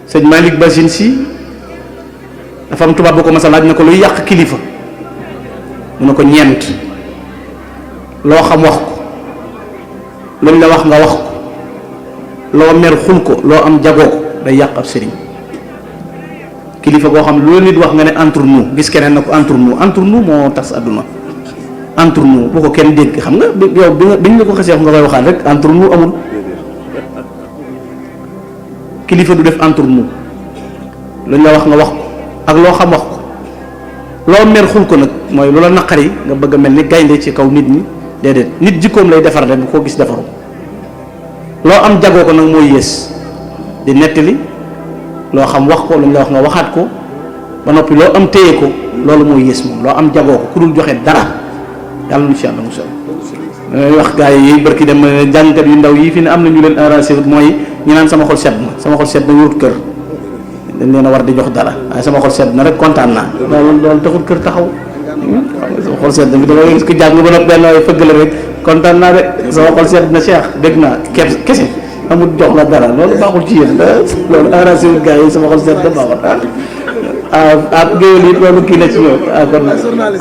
sëñ Malick Bassine si dafa am tubaab bu ko mas a laaj na ko luy yàq kilifa mu ne ko ñeent loo xam wax ko luñ la wax nga wax ko loo mer xul ko loo am jagoo ko day yàq ab sëriñ kilifa goo xam lu nit wax nga ne entre nous gis keneen na ko entre nous moo tas àdduna entre nous bu ko kenn dégg xam nga yow biñ la ko xasee wax nga koy waxaat rek entre nous amul kilifa du def entre nous luñ la wax nga wax ko ak loo xam wax ko loo mer xul ko nag mooy lu la naqari nga bëgg a mel ni gaynde ci kaw nit ñi déedéet nit jikkoom lay defar rek bu ko gis defaru loo am jagoo ko nag mooy yées di nettali loo xam wax ko luñ la wax nga waxaat ko ba noppi loo am téye ko loolu mooy yées moom loo am jagoo ko ku dul joxe dara yàlla na ci yàlla musal wax gaa yi barki dem jàngkat yu ndaw yi fi ne am na ñu leen arrangé mooy ñu naan sama xol sedd na wut kër dañ leen a war di jox dara waaye sama xol sedd na rek kontaan naa loolu taxul kër taxaw sama xol sedd na bi dama gis ko jàng ba noppi benn waaye fëgg la rek kontaan naa de sama xol sedd na Cheikh dégg naa kese amul jox la dara loolu baaxul ci yéen loolu arrangé wut gaa yi sama xol sedd na baaxul ak géwél yi loolu kii la ci ñëw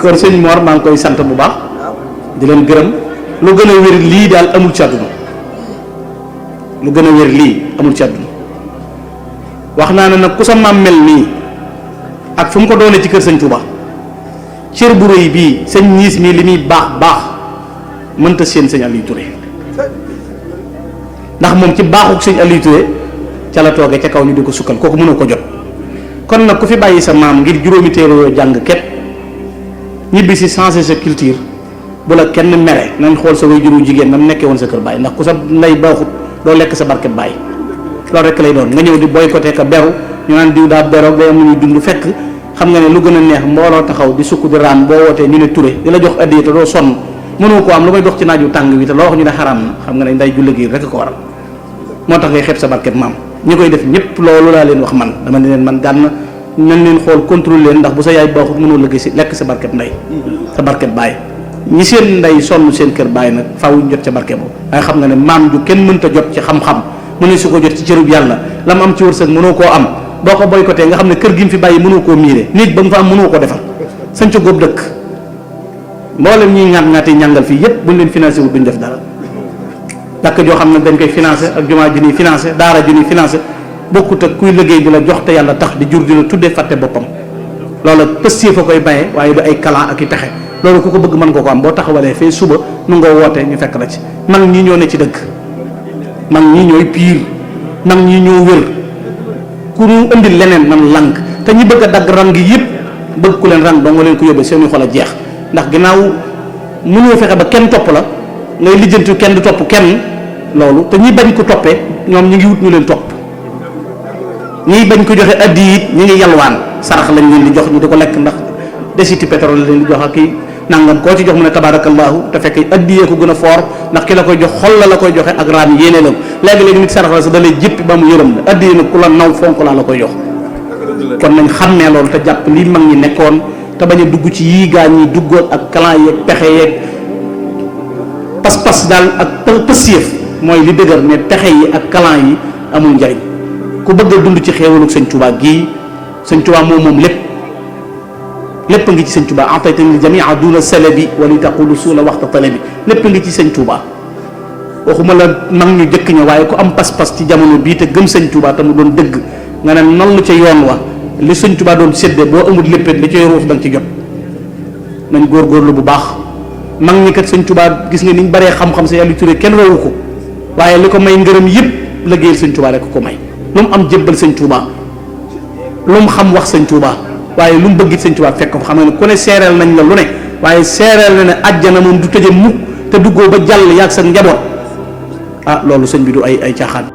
kon sëñ Mor maa ngi koy sant bu baax di leen gërëm lu gën a wér lii daal amul ci àdduna lu gën a wér lii amul ci àdduna wax naa ne nag ku sa maam mel nii ak fu mu ko doone ci kër sëñ Touba cër bu rëy bii sëñ ñiis mii li muy baax mënta seen sëñ Aliou Touré ndax moom ci baaxuk sëñ Aliou Touré ca la toogee ca kaw ñu di ko sukkal kooku mënoo ko jot kon nag ku fi bàyyi sa maam ngir juróomi téere yoo jàng képp ñibbi si changer sa culture bu la kenn mere nañ xool sa way juru jigéen nam nekkee woon sa kër bàyyi ndax ku sa ndey baaxut doo lekk sa barket bàyyi loolu rek lay doon nga ñëw di boycotté ka beru ñu naan diw daa beroog day am lu ñuy dund fekk xam nga ne lu gën a neex mbooloo taxaw di sukk di raam boo wootee ñu ne Touré di la jox addiya te doo sonn mënoo ko am lu may dox ci naaju tàng wi te loo wax ñu ne xaraam na xam nga ne nday julle gi rek ko waral moo tax ngay xeeb sa barket maam ñi koy def ñëpp loolu laa leen wax man dama ne leen man gànn nañ leen xool contrôle leen ndax bu sa yaay baaxut mënoo lëggee si lekk sa barket ndey sa barket bàyyi ñi seen ndey sonn seen kër bàyyi nag faaw ñu jot ca barke boobu waaye xam nga ne maam ju kenn mënta jot ci xam-xam mu ne su ko jot ci cërub yàlla la mu am ci wërsëg mënoo koo am boo ko boycotté nga xam ne kër gi mu fi bàyyi mënoo koo miire nit ba mu fa am mënoo ko defal sañ ca góob dëkk mboolem ñuy ŋaat ñàngal fii yépp buñ leen financé wut duñ def dara dàkk joo xam ne dañ koy financé ak jumaa ju ñuy financé daara ju ñuy financé bokkut ak kuy liggéey di la jox te yàlla tax di jur di la tuddee fàtte boppam loolu pëstie fa koy maye waaye du ay kalan ak i pexe loolu ku ko bëgg mën nga ko am boo taxawalee fee suba nu nga woote ñu fekk la ci mag ñi ñoo ne ci dëkk mag ñi ñooy piir mag ñi ñoo wér ku ñu indil leneen man lànk te ñi bëgg a dagg rang gi yëpp bëgg ku leen rang doo nga leen ko yóbbee seeni xol a jeex ndax ginnaaw mënoo fexe ba kenn topp la ngay lijjanti kenn du topp kenn loolu te ñi bañ ko toppee ñoom ñi ngi wut ñu leen topp ñi bañ ko joxe addi it ñi ngi yalwaan sarax lañ leen di jox ñu di ko lekk ndax desiti pétrole la leen di jox ak kii nangam koo ci jox mu ne tabarakallahu te fekk addiyee ko gën a foor ndax ki la koy jox xol la koy joxe ak raam yéene la léegi-léegi nit sarax la sa da lay jëppi ba mu yërëm la addiyee nag ku la naw fonk laa la koy jox kon nañ xàmmee loolu te jàpp lii mag ñi nekkoon te bañ a dugg ci yii gaa ñi duggoon ak clan yeeg pexe yeeg pas-pas daal ak pësief mooy li dëgër ne pexe yi ak clan yi amul njariñ ku bëgg a dund ci xéewalug sëñ Tuubaa gii sëñ Tuubaa moom lépp ngi ci sëñ Tuubaa ataytani jamia duna salabi wa li taqulu suula waxta talabi lépp ngi ci sëñ Tuubaa waxuma la mag ñu jëkk ña waaye ku am pas-pas ci jamono bii te gëm sëñ Tuubaa te mu doon dëgg nga ne nallu ca yoon wa li sëñ Tuubaa doon séddee boo amul léppét li cay ruus da nga ci jot nañ góorgóorlu bu baax mag ñi kat sëñ Tuubaa gis nga niñ baree xam-xam sa Aliou Touré kenn rawu ko waaye li ko may ngërëm yëpp liggéeyal sëñ Tuubaa rek ko may lu mu am jébbal sëñ Tuubaa lu mu xam wax sëñ Tuubaa waaye lu mu bëggit sëñ Tuubaa fekk ko xam nga ne ku ne seereel nañ la lu ne waaye seereel na ne àjjana moom du tëje mukk te duggoo ba jàll yaag sa njaboot ah loolu sëñ bi du ay caaxaan